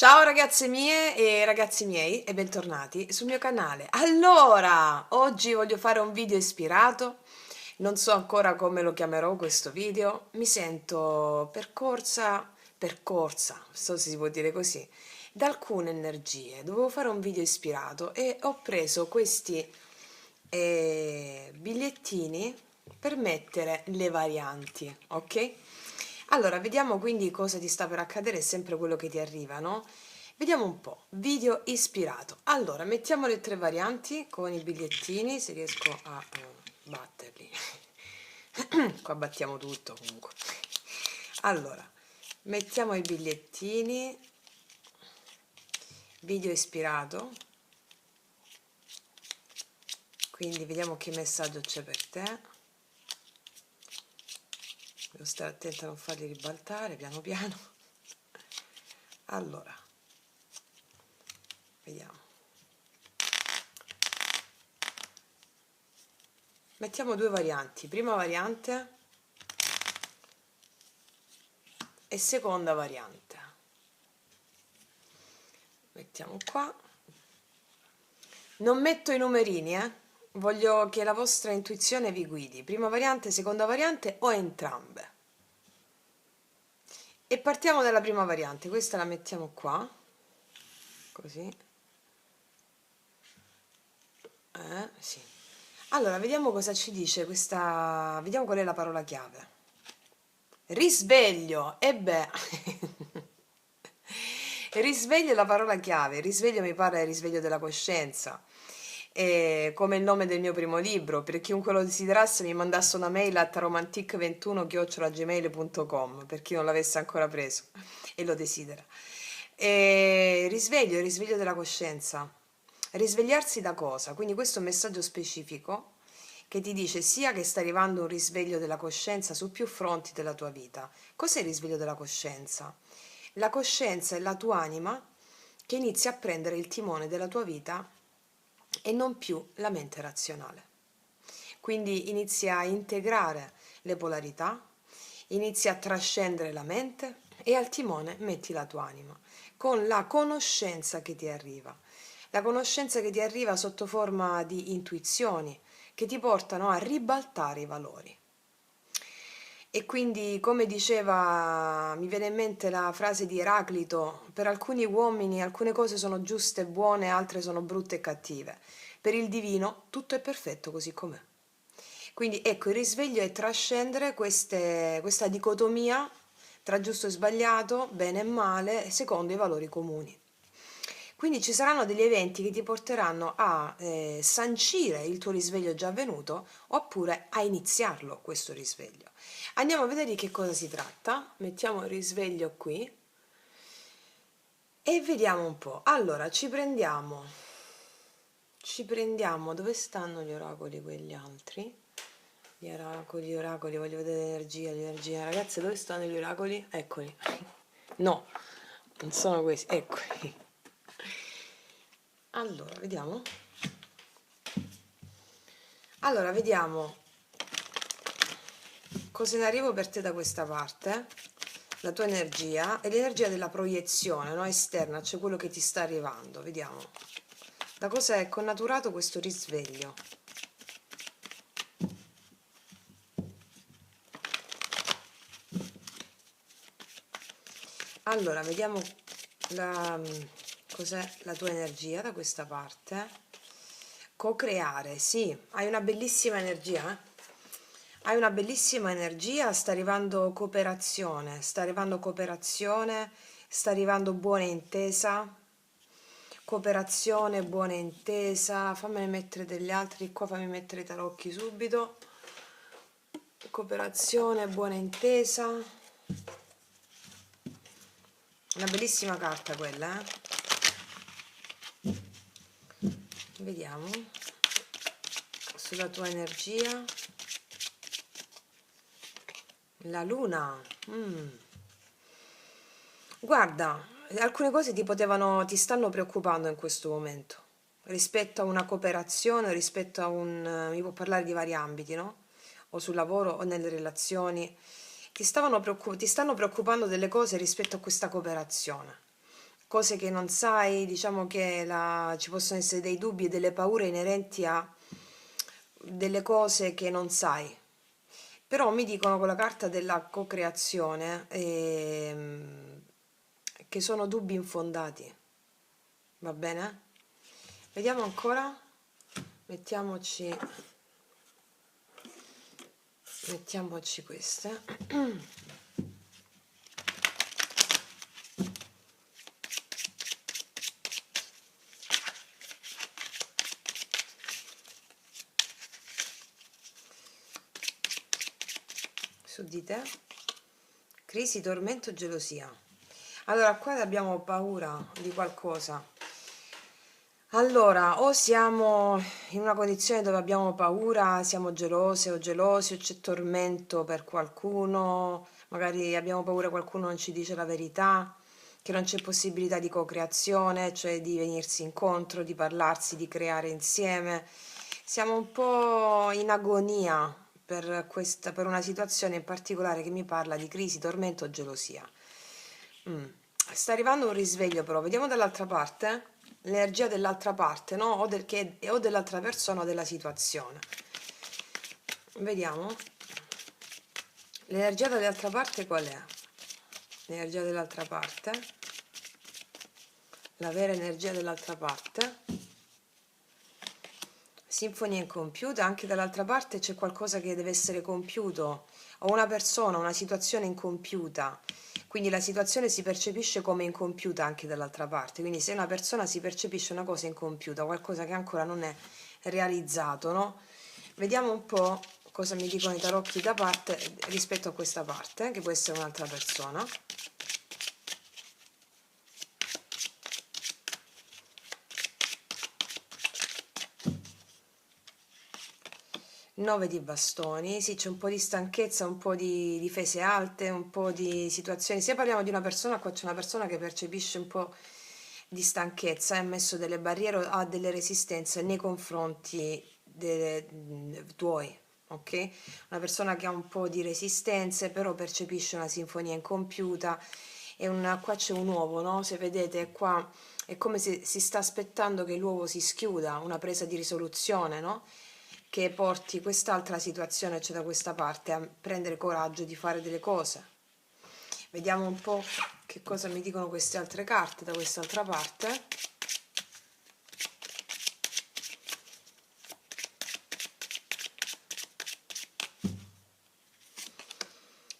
Ciao ragazze mie e ragazzi miei e bentornati sul mio canale. Allora, oggi voglio fare un video ispirato, non so ancora come lo chiamerò questo video, mi sento percorsa, so se si può dire così, da alcune energie. Dovevo fare un video ispirato e ho preso questi bigliettini per mettere le varianti, ok? Allora, vediamo quindi cosa ti sta per accadere, è sempre quello che ti arriva, no? Vediamo un po', video ispirato. Allora, mettiamo le tre varianti con i bigliettini, se riesco a batterli. Qua battiamo tutto comunque. Allora, mettiamo i bigliettini, video ispirato. Quindi vediamo che messaggio c'è per te. Devo stare attenta a non farli ribaltare piano piano. Allora, vediamo. Mettiamo due varianti, prima variante e seconda variante. Mettiamo qua. Non metto i numerini, voglio che la vostra intuizione vi guidi. Prima variante, seconda variante o entrambe. E partiamo dalla prima variante, questa la mettiamo qua, così. Sì. Allora, vediamo cosa ci dice questa, vediamo qual è la parola chiave. Risveglio, e beh, risveglio è la parola chiave, risveglio mi pare il risveglio della coscienza, come il nome del mio primo libro, per chiunque lo desiderasse mi mandasse una mail a taromantic21@gmail.com, per chi non l'avesse ancora preso e lo desidera. Risveglio, il risveglio della coscienza, risvegliarsi da cosa? Quindi questo è un messaggio specifico che ti dice sia che sta arrivando un risveglio della coscienza su più fronti della tua vita. Cos'è il risveglio della coscienza? La coscienza è la tua anima che inizia a prendere il timone della tua vita e non più la mente razionale. Quindi inizia a integrare le polarità, inizia a trascendere la mente e al timone metti la tua anima, con la conoscenza che ti arriva. La conoscenza che ti arriva sotto forma di intuizioni, che ti portano a ribaltare i valori. E quindi, come diceva, mi viene in mente la frase di Eraclito, per alcuni uomini alcune cose sono giuste e buone, altre sono brutte e cattive. Per il divino tutto è perfetto così com'è. Quindi ecco, il risveglio è trascendere questa dicotomia tra giusto e sbagliato, bene e male, secondo i valori comuni. Quindi ci saranno degli eventi che ti porteranno a sancire il tuo risveglio già avvenuto oppure a iniziarlo questo risveglio. Andiamo a vedere di che cosa si tratta. Mettiamo il risveglio qui e vediamo un po'. Allora, ci prendiamo, dove stanno gli oracoli quelli altri? Gli oracoli, voglio vedere l'energia. Ragazze, dove stanno gli oracoli? Eccoli. No, non sono questi, eccoli. Allora, vediamo. Allora, vediamo cosa ne arrivo per te da questa parte. La tua energia e l'energia della proiezione, no? Esterna, cioè quello che ti sta arrivando. Vediamo. Da cosa è connaturato questo risveglio? Allora, vediamo cos'è la tua energia da questa parte. Co-creare, sì, hai una bellissima energia, Hai una bellissima energia, sta arrivando cooperazione, sta arrivando buona intesa, cooperazione, buona intesa, fammene mettere degli altri qua, fammi mettere i tarocchi subito, cooperazione, buona intesa, una bellissima carta quella, Vediamo, sulla tua energia, la luna, Guarda, alcune cose ti stanno preoccupando in questo momento, rispetto a una cooperazione, rispetto a mi può parlare di vari ambiti, no? O sul lavoro o nelle relazioni, ti stanno preoccupando delle cose rispetto a questa cooperazione. cose che non sai, diciamo che ci possono essere dei dubbi e delle paure inerenti a delle cose che non sai. Però mi dicono con la carta della co-creazione che sono dubbi infondati, va bene? Vediamo ancora, mettiamoci, mettiamoci queste. Su di te, crisi, tormento, gelosia. Allora, qua abbiamo paura di qualcosa. Allora, o siamo in una condizione dove abbiamo paura, siamo gelose o gelosi, o c'è tormento per qualcuno, magari abbiamo paura che qualcuno non ci dice la verità, che non c'è possibilità di co-creazione, cioè di venirsi incontro, di parlarsi, di creare insieme. Siamo un po' in agonia per una situazione in particolare che mi parla di crisi, tormento o gelosia. Mm. Sta arrivando un risveglio però, vediamo dall'altra parte, l'energia dell'altra parte, no? O dell'altra persona o della situazione. Vediamo. L'energia dall'altra parte qual è? L'energia dell'altra parte. La vera energia dell'altra parte. Sinfonia incompiuta, anche dall'altra parte c'è qualcosa che deve essere compiuto, o una persona, una situazione incompiuta, quindi la situazione si percepisce come incompiuta anche dall'altra parte, quindi se una persona si percepisce una cosa incompiuta, qualcosa che ancora non è realizzato, no? Vediamo un po' cosa mi dicono i tarocchi da parte rispetto a questa parte, che può essere un'altra persona. 9 di bastoni, sì, c'è un po' di stanchezza, un po' di difese alte, un po' di situazioni. Se parliamo di una persona, qua c'è una persona che percepisce un po' di stanchezza, ha messo delle barriere, ha delle resistenze nei confronti tuoi, ok? Una persona che ha un po' di resistenze, però percepisce una sinfonia incompiuta. Qua c'è un uovo, no? Se vedete, qua è come se si sta aspettando che l'uovo si schiuda, una presa di risoluzione, no? Che porti quest'altra situazione, cioè da questa parte, a prendere coraggio di fare delle cose. Vediamo un po' che cosa mi dicono queste altre carte da quest'altra parte.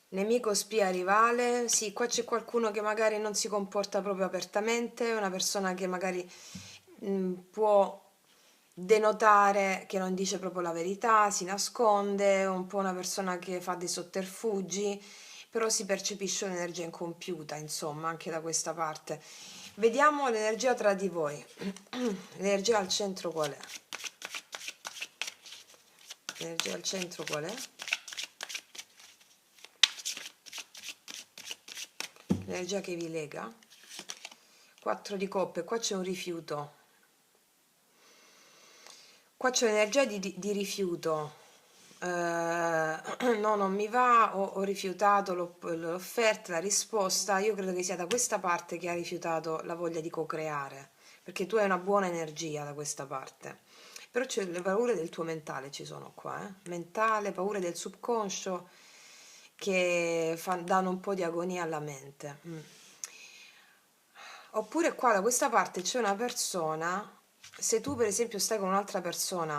Nemico, spia, rivale. Sì, qua c'è qualcuno che magari non si comporta proprio apertamente, una persona che magari può denotare che non dice proprio la verità, si nasconde, un po' una persona che fa dei sotterfugi, però si percepisce un'energia incompiuta, insomma, anche da questa parte. Vediamo l'energia tra di voi. L'energia al centro qual è? L'energia al centro qual è? L'energia che vi lega. 4 di coppe, qua c'è un rifiuto. Qua c'è l'energia di rifiuto. No, non mi va, ho rifiutato l'offerta, la risposta. Io credo che sia da questa parte che ha rifiutato la voglia di co-creare, perché tu hai una buona energia da questa parte. Però c'è le paure del tuo mentale, ci sono qua, mentale, paure del subconscio che danno un po' di agonia alla mente. Oppure qua da questa parte c'è una persona, se tu per esempio stai con un'altra persona,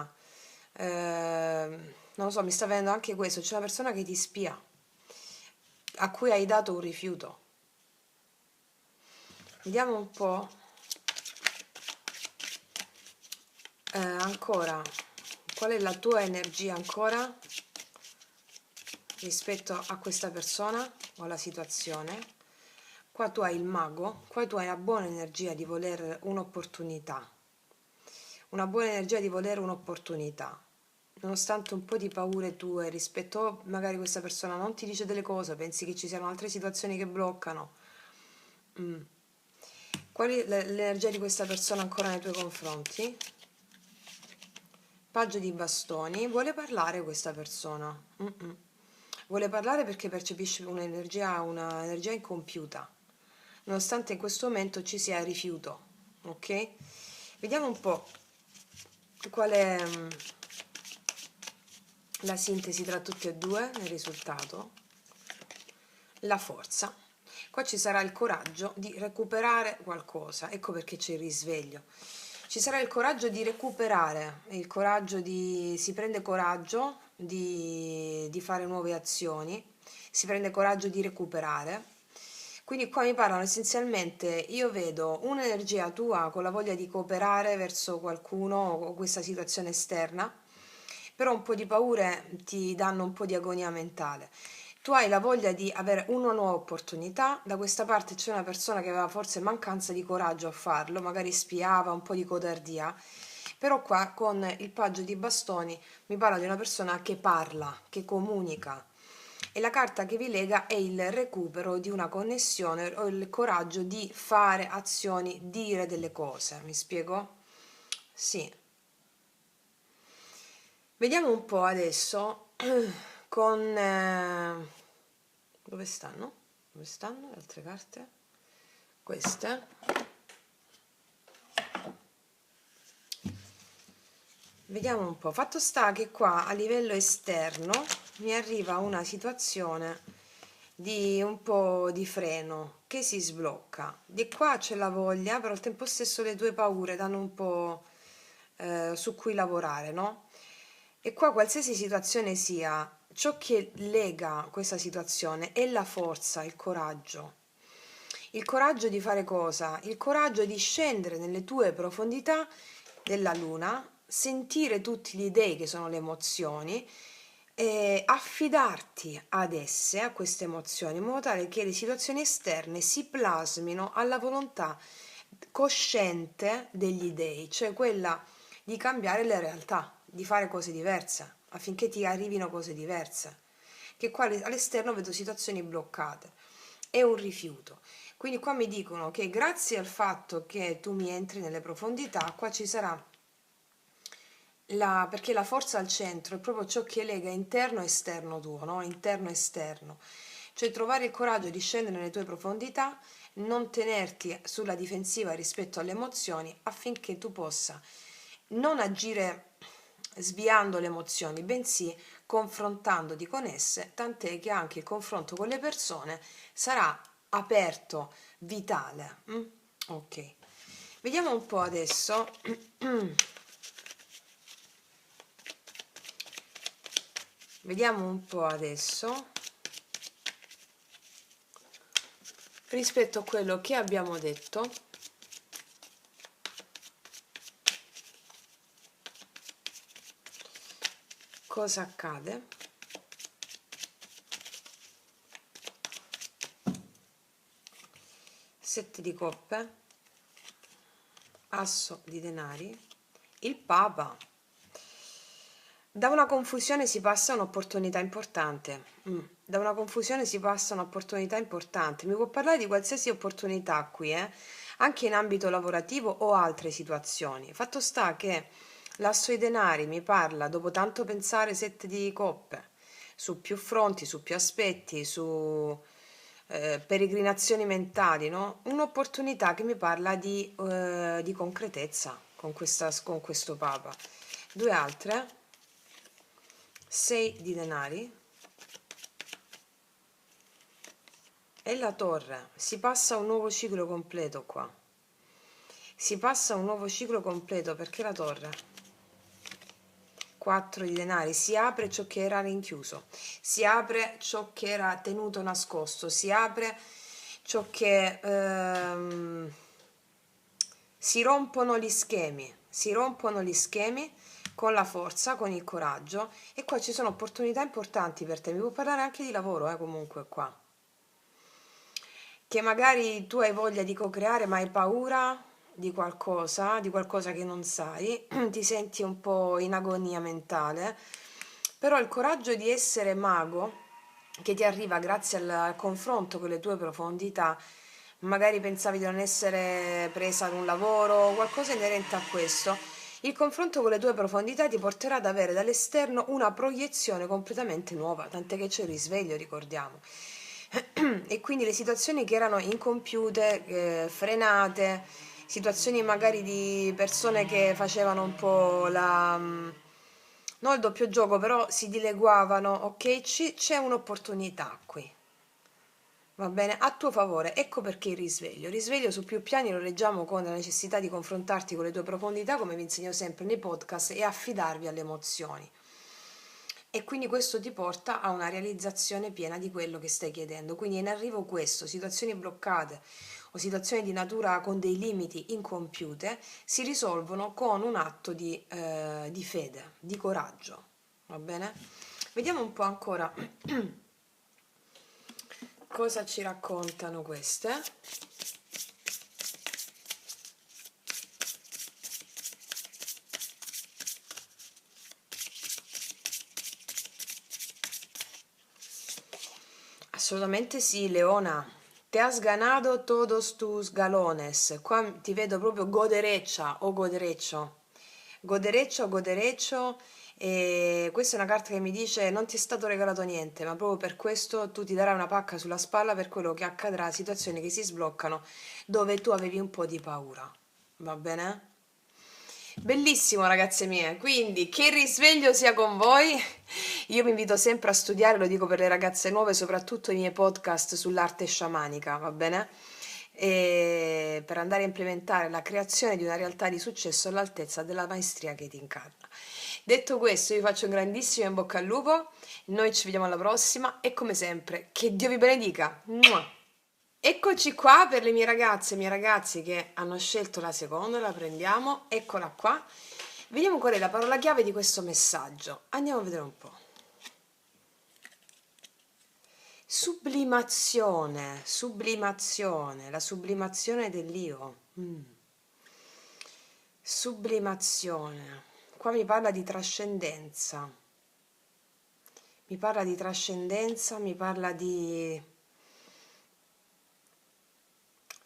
non lo so, mi sta venendo anche questo, c'è una persona che ti spia, a cui hai dato un rifiuto. Vediamo un po', ancora, qual è la tua energia ancora rispetto a questa persona o alla situazione. Qua tu hai il mago, qua tu hai la buona energia di voler un'opportunità, una buona energia di volere un'opportunità, nonostante un po' di paure tue rispetto a magari questa persona non ti dice delle cose, pensi che ci siano altre situazioni che bloccano. Qual è l'energia di questa persona ancora nei tuoi confronti? Paggio di bastoni, vuole parlare questa persona. Vuole parlare perché percepisce un'energia incompiuta. nonostante in questo momento ci sia rifiuto, ok? Vediamo un po' qual è la sintesi tra tutti e due nel risultato. La forza. Qua ci sarà il coraggio di recuperare qualcosa, ecco perché c'è il risveglio. Ci sarà il coraggio di recuperare, il coraggio si prende coraggio di fare nuove azioni, si prende coraggio di recuperare. Quindi qua mi parlano essenzialmente, io vedo un'energia tua con la voglia di cooperare verso qualcuno o questa situazione esterna, però un po' di paure ti danno un po' di agonia mentale. Tu hai la voglia di avere una nuova opportunità, da questa parte c'è una persona che aveva forse mancanza di coraggio a farlo, magari spiava, un po' di codardia, però qua con il paggio di bastoni mi parla di una persona che parla, che comunica, e la carta che vi lega è il recupero di una connessione o il coraggio di fare azioni, dire delle cose. Mi spiego? Sì. Vediamo un po' adesso con... dove stanno? Dove stanno le altre carte? Queste. Vediamo un po'. Fatto sta che qua a livello esterno mi arriva una situazione di un po' di freno che si sblocca. Di qua c'è la voglia, però al tempo stesso le tue paure danno un po' su cui lavorare, no? E qua qualsiasi situazione sia, ciò che lega questa situazione è la forza, il coraggio. Il coraggio di fare cosa? Il coraggio di scendere nelle tue profondità della luna, sentire tutti gli dei che sono le emozioni e affidarti ad esse, a queste emozioni, in modo tale che le situazioni esterne si plasmino alla volontà cosciente degli dei, cioè quella di cambiare le realtà, di fare cose diverse, affinché ti arrivino cose diverse. Che qua all'esterno vedo situazioni bloccate, è un rifiuto. Quindi qua mi dicono che grazie al fatto che tu mi entri nelle profondità, qua ci sarà perché la forza al centro è proprio ciò che lega interno e esterno tuo, no? Interno e esterno. Cioè trovare il coraggio di scendere nelle tue profondità, non tenerti sulla difensiva rispetto alle emozioni affinché tu possa non agire sviando le emozioni, bensì confrontandoti con esse, tant'è che anche il confronto con le persone sarà aperto, vitale. Ok, vediamo un po' adesso. Vediamo un po' adesso rispetto a quello che abbiamo detto. Cosa accade? Sette di coppe, asso di denari, il papa. Da una confusione si passa a un'opportunità importante. Da una confusione si passa a un'opportunità importante. Mi può parlare di qualsiasi opportunità qui, anche in ambito lavorativo o altre situazioni. Fatto sta che l'asso di denari mi parla, dopo tanto pensare, sette di coppe, su più fronti, su più aspetti, su peregrinazioni mentali, no? Un'opportunità che mi parla di concretezza con questo Papa. Due altre. 6 di denari e la torre. Si passa a un nuovo ciclo completo qua. Si passa a un nuovo ciclo completo perché la torre. 4 di denari. Si apre ciò che era rinchiuso. Si apre ciò che era tenuto nascosto. Si apre ciò che... si rompono gli schemi. Si rompono gli schemi con la forza, con il coraggio, e qua ci sono opportunità importanti per te. Mi può parlare anche di lavoro, comunque qua. Che magari tu hai voglia di co-creare, ma hai paura di qualcosa che non sai, ti senti un po' in agonia mentale, però il coraggio di essere mago, che ti arriva grazie al confronto con le tue profondità, magari pensavi di non essere presa ad un lavoro, qualcosa inerente a questo, il confronto con le tue profondità ti porterà ad avere dall'esterno una proiezione completamente nuova, tant'è che c'è il risveglio, ricordiamo. E quindi le situazioni che erano incompiute, frenate, situazioni magari di persone che facevano un po' non il doppio gioco, però si dileguavano, ok? C'è un'opportunità qui. Va bene, a tuo favore, ecco perché il risveglio. Il risveglio su più piani lo leggiamo con la necessità di confrontarti con le tue profondità, come vi insegno sempre nei podcast, e affidarvi alle emozioni. E quindi questo ti porta a una realizzazione piena di quello che stai chiedendo. Quindi è in arrivo questo, situazioni bloccate o situazioni di natura con dei limiti incompiute si risolvono con un atto di fede, di coraggio. Va bene? Vediamo un po' ancora cosa ci raccontano queste. Assolutamente sì, Leona. Te has ganado todos tus galones. Qua ti vedo proprio godereccia o godereccio. Godereccio o godereccio. E questa è una carta che mi dice non ti è stato regalato niente, ma proprio per questo tu ti darai una pacca sulla spalla per quello che accadrà, situazioni che si sbloccano dove tu avevi un po' di paura. Va bene? Bellissimo ragazze mie, quindi che il risveglio sia con voi. Io vi invito sempre a studiare, lo dico per le ragazze nuove, soprattutto i miei podcast sull'arte sciamanica, va bene? E per andare a implementare la creazione di una realtà di successo all'altezza della maestria che ti incarna. Detto questo, vi faccio un grandissimo in bocca al lupo, noi ci vediamo alla prossima e come sempre, che Dio vi benedica. Mua! Eccoci qua per le mie ragazze e i miei ragazzi che hanno scelto la seconda, la prendiamo, eccola qua. Vediamo qual è la parola chiave di questo messaggio. Andiamo a vedere un po'. Sublimazione, sublimazione, la sublimazione dell'io. Sublimazione. Qua mi parla di trascendenza. Mi parla di trascendenza, mi parla di...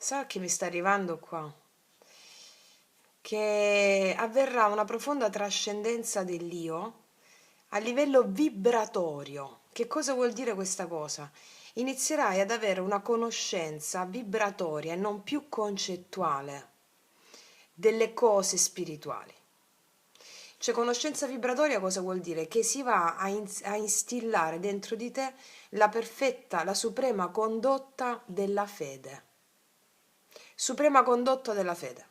Sa che mi sta arrivando qua? Che avverrà una profonda trascendenza dell'io a livello vibratorio. Che cosa vuol dire questa cosa? Inizierai ad avere una conoscenza vibratoria e non più concettuale delle cose spirituali. Cioè, conoscenza vibratoria cosa vuol dire? Che si va a instillare dentro di te la perfetta, la suprema condotta della fede. Suprema condotta della fede.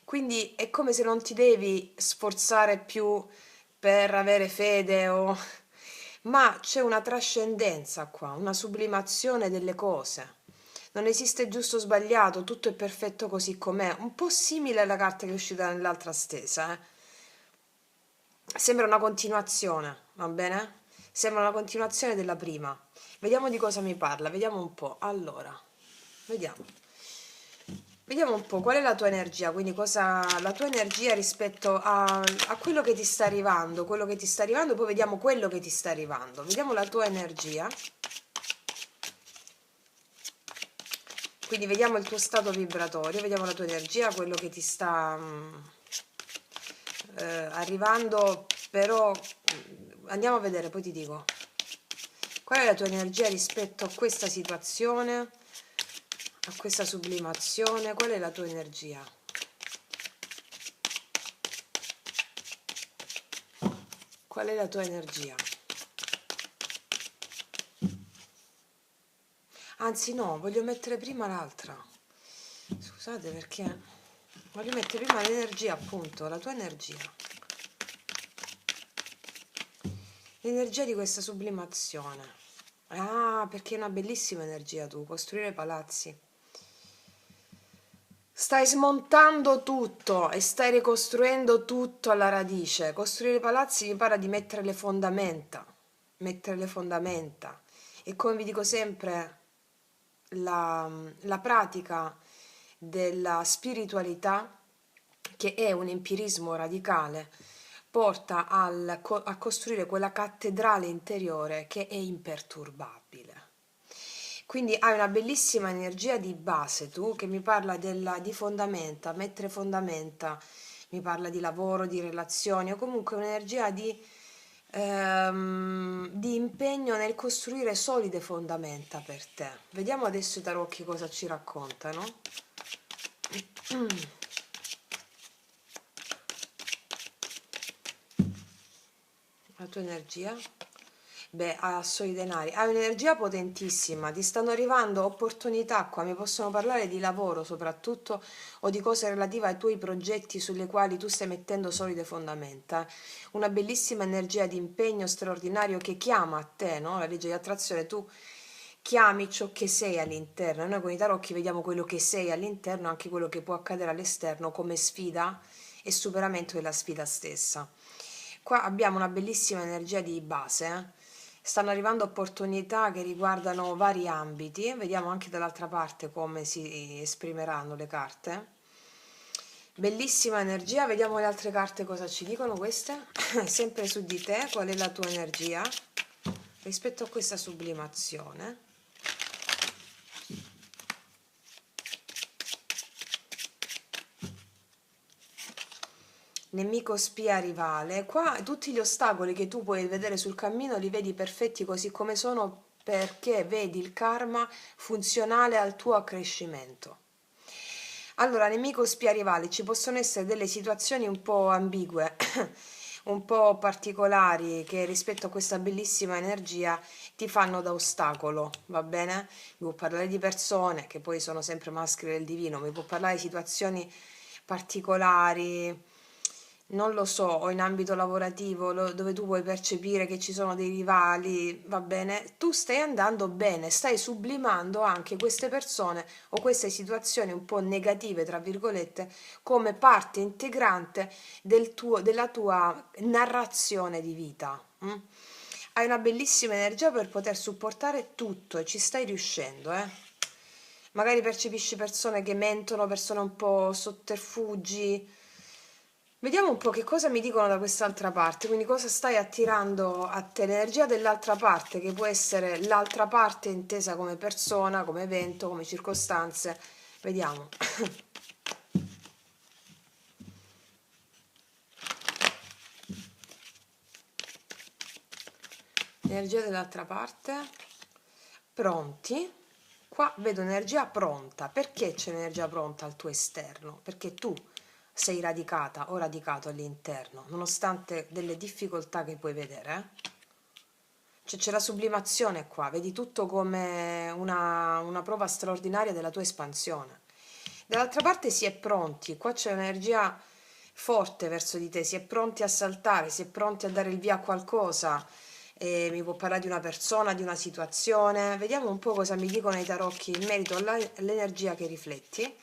Quindi è come se non ti devi sforzare più per avere fede ma c'è una trascendenza qua, una sublimazione delle cose. Non esiste giusto o sbagliato, tutto è perfetto così com'è. Un po' simile alla carta che è uscita nell'altra stesa, eh. Sembra una continuazione, va bene? Sembra una continuazione della prima. Vediamo di cosa mi parla, vediamo un po'. Allora, vediamo. Vediamo un po' qual è la tua energia, quindi la tua energia rispetto a quello che ti sta arrivando, poi vediamo quello che ti sta arrivando. Vediamo la tua energia, quindi vediamo il tuo stato vibratorio, vediamo la tua energia, quello che ti sta arrivando, però andiamo a vedere, poi ti dico. Qual è la tua energia rispetto a questa situazione, a questa sublimazione? Qual è la tua energia? Qual è la tua energia? Anzi no, voglio mettere prima l'altra. Scusate perché voglio mettere prima l'energia, appunto, la tua energia. L'energia di questa sublimazione. Ah, perché è una bellissima energia tu, costruire palazzi. Stai smontando tutto e stai ricostruendo tutto alla radice. Costruire palazzi mi parla di mettere le fondamenta. Mettere le fondamenta. E come vi dico sempre, la pratica della spiritualità, che è un empirismo radicale, porta a costruire quella cattedrale interiore che è imperturbabile. Quindi hai una bellissima energia di base tu che mi parla di fondamenta, mettere fondamenta, mi parla di lavoro, di relazioni o comunque un'energia di di impegno nel costruire solide fondamenta per te. Vediamo adesso i tarocchi cosa ci raccontano. La tua energia? Beh, asso i denari, hai un'energia potentissima, ti stanno arrivando opportunità qua, mi possono parlare di lavoro soprattutto o di cose relative ai tuoi progetti sulle quali tu stai mettendo solide fondamenta. Una bellissima energia di impegno straordinario che chiama a te, no? La legge di attrazione, tu chiami ciò che sei all'interno, noi con i tarocchi vediamo quello che sei all'interno, anche quello che può accadere all'esterno come sfida e superamento della sfida stessa. Qua abbiamo una bellissima energia di base, stanno arrivando opportunità che riguardano vari ambiti, vediamo anche dall'altra parte come si esprimeranno le carte. Bellissima energia, vediamo le altre carte cosa ci dicono queste. Sempre su di te, qual è la tua energia rispetto a questa sublimazione? Nemico spia rivale, qua tutti gli ostacoli che tu puoi vedere sul cammino li vedi perfetti così come sono perché vedi il karma funzionale al tuo accrescimento. Allora, nemico spia rivale, ci possono essere delle situazioni un po' ambigue, un po' particolari che rispetto a questa bellissima energia ti fanno da ostacolo, va bene? Mi può parlare di persone che poi sono sempre maschere del divino, mi può parlare di situazioni particolari, non lo so, o in ambito lavorativo dove tu puoi percepire che ci sono dei rivali, va bene, tu stai andando bene, stai sublimando anche queste persone o queste situazioni un po' negative, tra virgolette, come parte integrante della tua narrazione di vita. Hai una bellissima energia per poter supportare tutto e ci stai riuscendo, Magari percepisci persone che mentono, persone un po' sotterfugi. Vediamo un po' che cosa mi dicono da quest'altra parte, quindi cosa stai attirando a te, l'energia dell'altra parte, che può essere l'altra parte intesa come persona, come evento, come circostanze. Vediamo. L'energia dell'altra parte. Pronti? Qua vedo energia pronta. Perché c'è l'energia pronta al tuo esterno? Perché tu sei radicata o radicato all'interno, nonostante delle difficoltà che puoi vedere. Cioè, c'è la sublimazione qua, vedi tutto come una prova straordinaria della tua espansione. Dall'altra parte si è pronti, qua c'è un'energia forte verso di te, si è pronti a saltare, si è pronti a dare il via a qualcosa. Mi può parlare di una persona, di una situazione. Vediamo un po' cosa mi dicono i tarocchi in merito all'energia che rifletti.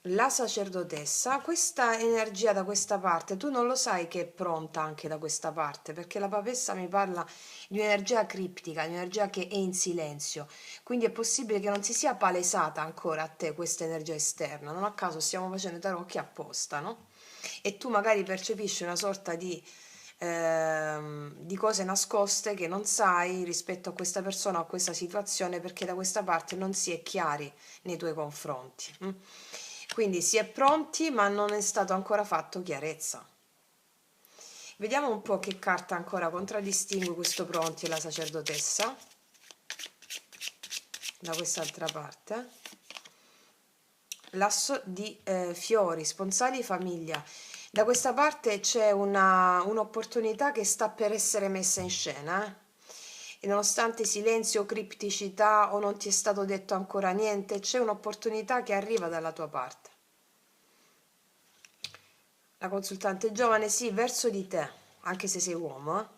La sacerdotessa, questa energia da questa parte, tu non lo sai che è pronta anche da questa parte, perché la papessa mi parla di un'energia criptica, di un'energia che è in silenzio, quindi è possibile che non si sia palesata ancora a te questa energia esterna, non a caso stiamo facendo i tarocchi apposta, no? E tu magari percepisci una sorta di cose nascoste che non sai rispetto a questa persona o a questa situazione perché da questa parte non si è chiari nei tuoi confronti. Quindi si è pronti, ma non è stato ancora fatto chiarezza. Vediamo un po' che carta ancora contraddistingue questo pronti e la sacerdotessa da quest'altra parte. L'asso di fiori, sponsali e famiglia. Da questa parte c'è un'opportunità che sta per essere messa in scena, E nonostante silenzio, cripticità o non ti è stato detto ancora niente, c'è un'opportunità che arriva dalla tua parte. La consultante giovane, sì, verso di te, anche se sei uomo.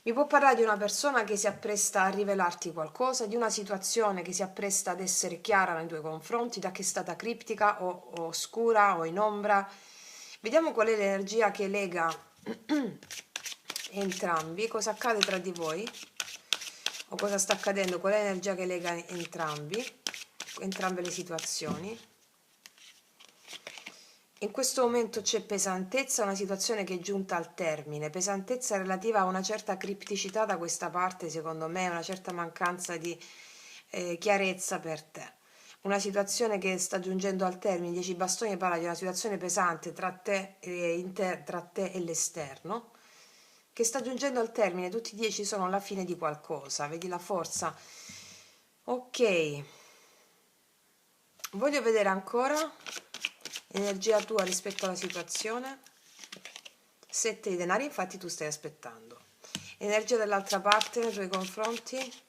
Mi può parlare di una persona che si appresta a rivelarti qualcosa, di una situazione che si appresta ad essere chiara nei tuoi confronti, da che è stata criptica o oscura o in ombra. Vediamo qual è l'energia che lega entrambi, cosa accade tra di voi o cosa sta accadendo, qual è l'energia che lega entrambe le situazioni. In questo momento c'è pesantezza, una situazione che è giunta al termine, pesantezza relativa a una certa cripticità da questa parte, secondo me, una certa mancanza di chiarezza per te. Una situazione che sta giungendo al termine, 10 bastoni parla di una situazione pesante tra te tra te e l'esterno, che sta giungendo al termine, tutti e 10 sono alla fine di qualcosa, vedi la forza? Ok, voglio vedere ancora energia tua rispetto alla situazione. 7 di denari, infatti tu stai aspettando. Energia dall'altra parte nei tuoi confronti.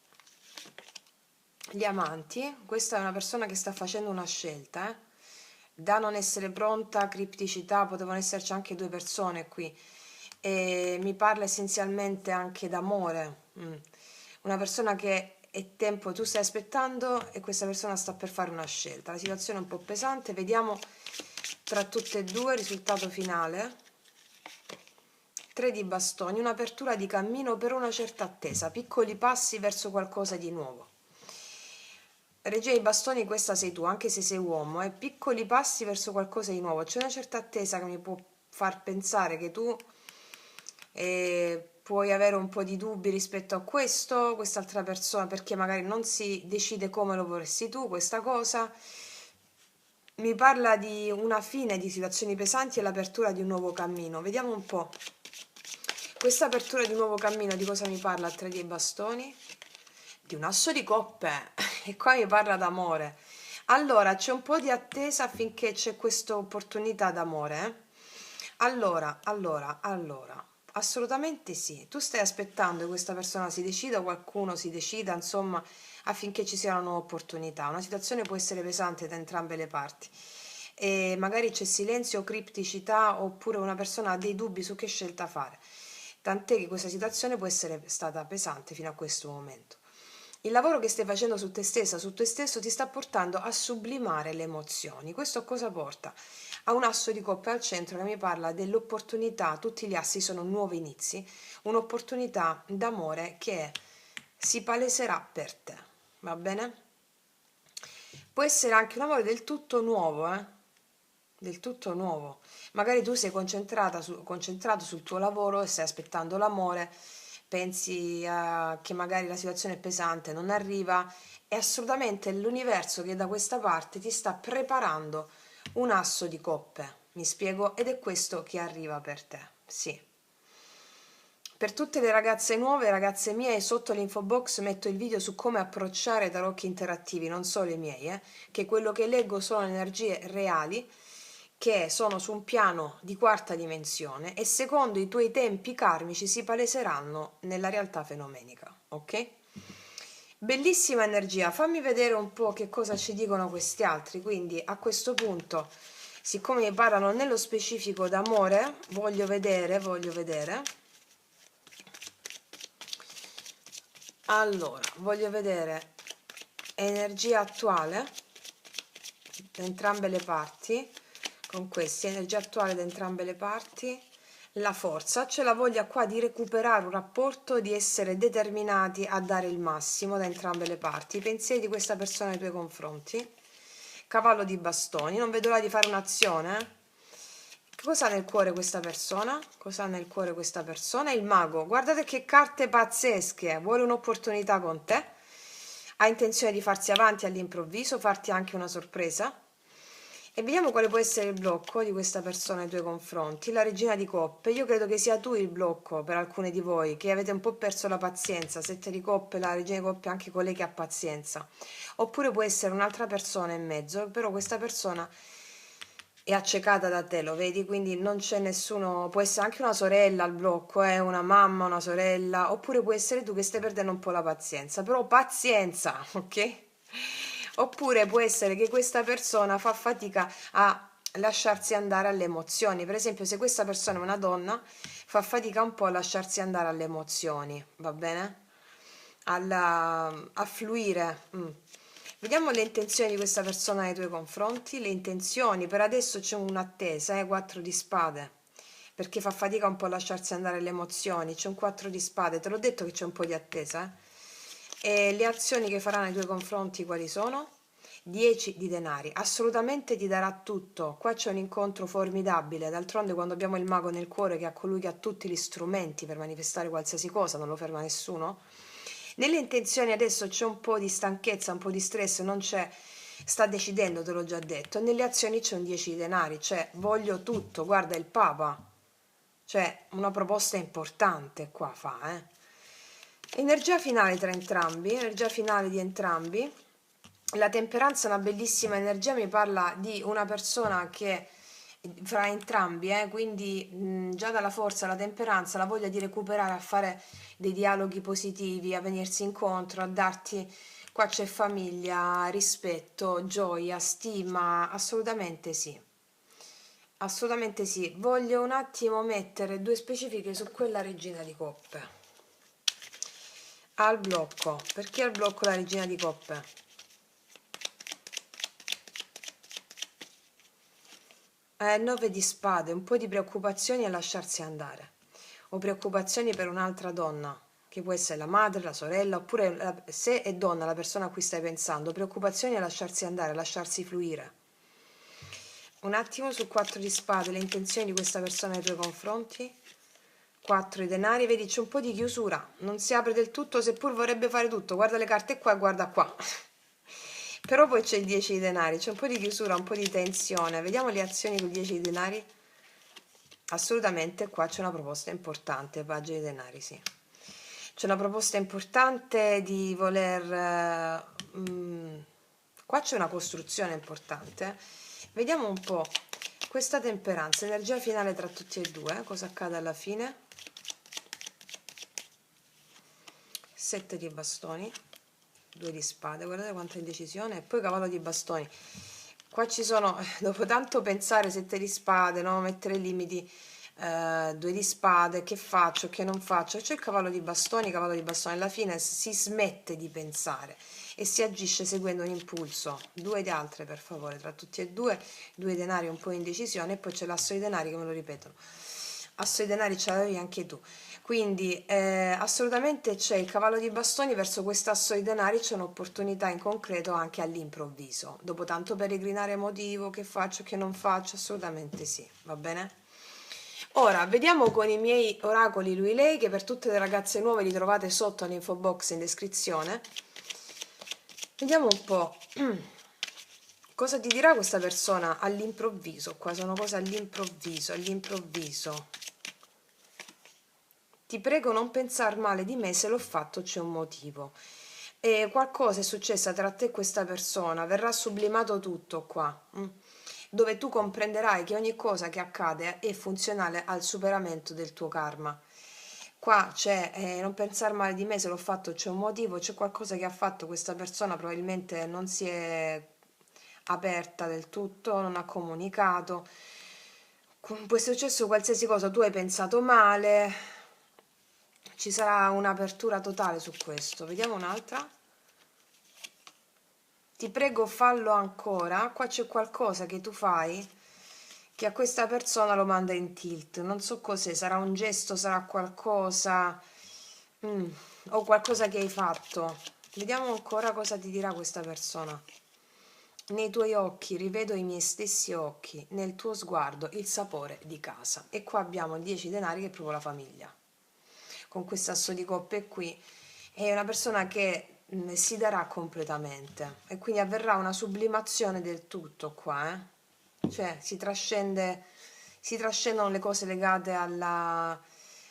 Gli amanti, questa è una persona che sta facendo una scelta, da non essere pronta, cripticità, potevano esserci anche due persone qui, e mi parla essenzialmente anche d'amore. Una persona che è tempo, tu stai aspettando e questa persona sta per fare una scelta, la situazione è un po' pesante, vediamo tra tutte e due il risultato finale. 3 di bastoni, un'apertura di cammino per una certa attesa, piccoli passi verso qualcosa di nuovo. Regia dei bastoni, questa sei tu, anche se sei uomo, piccoli passi verso qualcosa di nuovo. C'è una certa attesa che mi può far pensare che tu puoi avere un po' di dubbi rispetto a questo, quest'altra persona, perché magari non si decide come lo vorresti tu, questa cosa. Mi parla di una fine di situazioni pesanti e l'apertura di un nuovo cammino. Vediamo un po'. Questa apertura di un nuovo cammino di cosa mi parla a 3 di bastoni? Di un asso di coppe. E qua mi parla d'amore. Allora, c'è un po' di attesa affinché c'è questa opportunità d'amore. Allora, assolutamente sì. Tu stai aspettando che questa persona si decida, qualcuno si decida, insomma, affinché ci sia una nuova opportunità. Una situazione può essere pesante da entrambe le parti. E magari c'è silenzio, cripticità, oppure una persona ha dei dubbi su che scelta fare. Tant'è che questa situazione può essere stata pesante fino a questo momento. Il lavoro che stai facendo su te stessa, su te stesso, ti sta portando a sublimare le emozioni. Questo a cosa porta? A un asso di coppe al centro che mi parla dell'opportunità, tutti gli assi sono nuovi inizi, un'opportunità d'amore che si paleserà per te, va bene? Può essere anche un amore del tutto nuovo, del tutto nuovo. Magari tu sei concentrato sul tuo lavoro e stai aspettando l'amore, pensi che magari la situazione è pesante, non arriva, è assolutamente l'universo che da questa parte ti sta preparando un asso di coppe, mi spiego, ed è questo che arriva per te, sì. Per tutte le ragazze nuove, ragazze mie, sotto l'info box metto il video su come approcciare tarocchi interattivi, non solo i miei, che quello che leggo sono energie reali, che sono su un piano di quarta dimensione e secondo i tuoi tempi karmici si paleseranno nella realtà fenomenica, ok? Bellissima energia, fammi vedere un po' che cosa ci dicono questi altri, quindi a questo punto, siccome mi parlano nello specifico d'amore, voglio vedere. Allora, voglio vedere energia attuale da entrambe le parti, con questi, energia attuale da entrambe le parti, la forza, c'è la voglia qua di recuperare un rapporto, di essere determinati a dare il massimo da entrambe le parti, i pensieri di questa persona nei tuoi confronti, cavallo di bastoni, non vedo l'ora di fare un'azione. Cosa ha nel cuore questa persona? Cosa ha nel cuore questa persona? Il mago. Guardate che carte pazzesche. Vuole un'opportunità con te. Ha intenzione di farsi avanti all'improvviso, farti anche una sorpresa. E vediamo quale può essere il blocco di questa persona nei tuoi confronti. La regina di coppe. Io credo che sia tu il blocco per alcune di voi, che avete un po' perso la pazienza. 7 di coppe, la regina di coppe è anche colei che ha pazienza. Oppure può essere un'altra persona in mezzo, però questa persona è accecata da te, lo vedi? Quindi non c'è nessuno, può essere anche una sorella al blocco, una mamma, una sorella, oppure può essere tu che stai perdendo un po' la pazienza, però pazienza, ok? Oppure può essere che questa persona fa fatica a lasciarsi andare alle emozioni, per esempio se questa persona è una donna, fa fatica un po' a lasciarsi andare alle emozioni, va bene? A fluire. Vediamo le intenzioni di questa persona nei tuoi confronti. Le intenzioni, per adesso c'è un'attesa, 4 di spade, perché fa fatica un po' a lasciarsi andare alle emozioni. C'è un 4 di spade, te l'ho detto che c'è un po' di attesa. E le azioni che farà nei tuoi confronti quali sono? 10 di denari, assolutamente ti darà tutto. Qua c'è un incontro formidabile, d'altronde quando abbiamo il mago nel cuore, che è colui che ha tutti gli strumenti per manifestare qualsiasi cosa, non lo ferma nessuno. Nelle intenzioni adesso c'è un po' di stanchezza, un po' di stress, non c'è, sta decidendo, te l'ho già detto. Nelle azioni c'è un 10 di denari, cioè voglio tutto, guarda il Papa, cioè una proposta importante qua fa, Energia finale tra entrambi, energia finale di entrambi. La temperanza è una bellissima energia, mi parla di una persona che fra entrambi, quindi già dalla forza, la temperanza, la voglia di recuperare, a fare dei dialoghi positivi, a venirsi incontro, a darti, qua c'è famiglia, rispetto, gioia, stima, assolutamente sì. Assolutamente sì. Voglio un attimo mettere due specifiche su quella regina di coppe. Al blocco. Perché al blocco la regina di coppe? 9 di spade, un po' di preoccupazioni a lasciarsi andare, o preoccupazioni per un'altra donna, che può essere la madre, la sorella, oppure se è donna la persona a cui stai pensando, preoccupazioni a lasciarsi andare, a lasciarsi fluire. Un attimo su 4 di spade, le intenzioni di questa persona nei tuoi confronti. 4 i denari, vedi c'è un po' di chiusura, non si apre del tutto, seppur vorrebbe fare tutto, guarda le carte qua e guarda qua. Però poi c'è il 10 di denari, c'è un po' di chiusura, un po' di tensione. Vediamo le azioni con 10 di denari. Assolutamente qua c'è una proposta importante, paggio di denari, sì. C'è una proposta importante di voler... qua c'è una costruzione importante. Vediamo un po' questa temperanza, energia finale tra tutti e due, cosa accade alla fine? 7 di bastoni, 2 di spade, guardate quanta indecisione, e poi cavallo di bastoni. Qua ci sono, dopo tanto pensare, 7 di spade, no? Mettere limiti, 2 di spade, che faccio, che non faccio, c'è il cavallo di bastoni, alla fine si smette di pensare e si agisce seguendo un impulso. 2 di altre per favore, tra tutti e due, 2 denari un po' indecisione, e poi c'è l'asso di denari che me lo ripetono. Asso di denari ce l'avevi anche tu. Quindi assolutamente c'è il cavallo di bastoni, verso quest'asso di denari c'è un'opportunità in concreto anche all'improvviso. Dopo tanto peregrinare emotivo, che faccio, che non faccio, assolutamente sì, va bene? Ora, vediamo con i miei oracoli lui lei, che per tutte le ragazze nuove li trovate sotto all'info box in descrizione. Vediamo un po'. Cosa ti dirà questa persona all'improvviso? Qua sono cose all'improvviso, all'improvviso. Ti prego non pensar male di me, se l'ho fatto c'è un motivo. E qualcosa è successo tra te e questa persona, verrà sublimato tutto qua, dove tu comprenderai che ogni cosa che accade è funzionale al superamento del tuo karma. Qua c'è non pensare male di me, se l'ho fatto c'è un motivo, c'è qualcosa che ha fatto questa persona, probabilmente non si è aperta del tutto, non ha comunicato. Può essere successo qualsiasi cosa, tu hai pensato male, ci sarà un'apertura totale su questo. Vediamo un'altra. Ti prego fallo ancora. Qua c'è qualcosa che tu fai che a questa persona lo manda in tilt. Non so cos'è, sarà un gesto, sarà qualcosa, o qualcosa che hai fatto. Vediamo ancora cosa ti dirà questa persona. Nei tuoi occhi rivedo i miei stessi occhi, nel tuo sguardo il sapore di casa. E qua abbiamo il 10 denari, che è proprio la famiglia. Con questo asso di coppe qui è una persona che si darà completamente, e quindi avverrà una sublimazione del tutto qua, cioè si trascendono le cose legate alla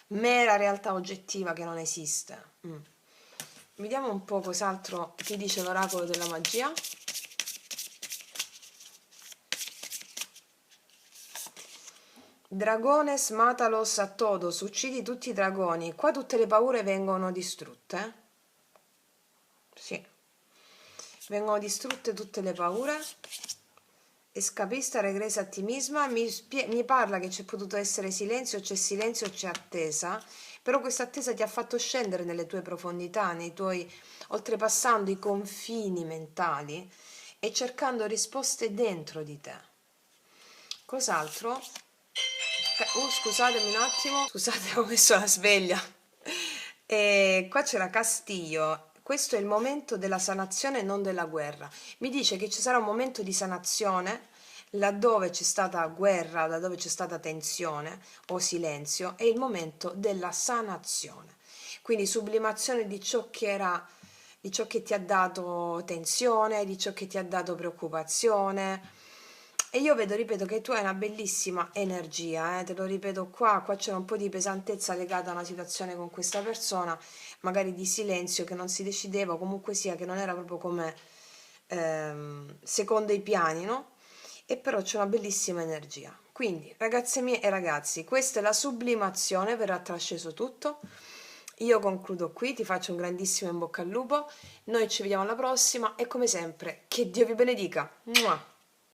mera realtà oggettiva che non esiste. Vediamo un po' cos'altro ti dice l'oracolo della magia. Dragones matalos a todos, uccidi tutti i dragoni. Qua tutte le paure vengono distrutte. Sì. Vengono distrutte tutte le paure. Escapista regresa a ti misma. Mi parla che c'è potuto essere silenzio, c'è attesa. Però questa attesa ti ha fatto scendere nelle tue profondità, nei tuoi, oltrepassando i confini mentali e cercando risposte dentro di te. Cos'altro? Scusatemi un attimo, scusate, ho messo la sveglia. E qua c'era Castillo, questo è il momento della sanazione e non della guerra. Mi dice che ci sarà un momento di sanazione laddove c'è stata guerra, laddove c'è stata tensione o silenzio, è il momento della sanazione. Quindi sublimazione di ciò che era, di ciò che ti ha dato tensione, di ciò che ti ha dato preoccupazione. E io vedo, ripeto, che tu hai una bellissima energia, te lo ripeto qua c'era un po' di pesantezza legata a una situazione con questa persona, magari di silenzio che non si decideva, o comunque sia che non era proprio come secondo i piani, no? E però c'è una bellissima energia. Quindi, ragazze mie e ragazzi, questa è la sublimazione, verrà trasceso tutto. Io concludo qui, ti faccio un grandissimo in bocca al lupo. Noi ci vediamo alla prossima e come sempre, che Dio vi benedica. Mua!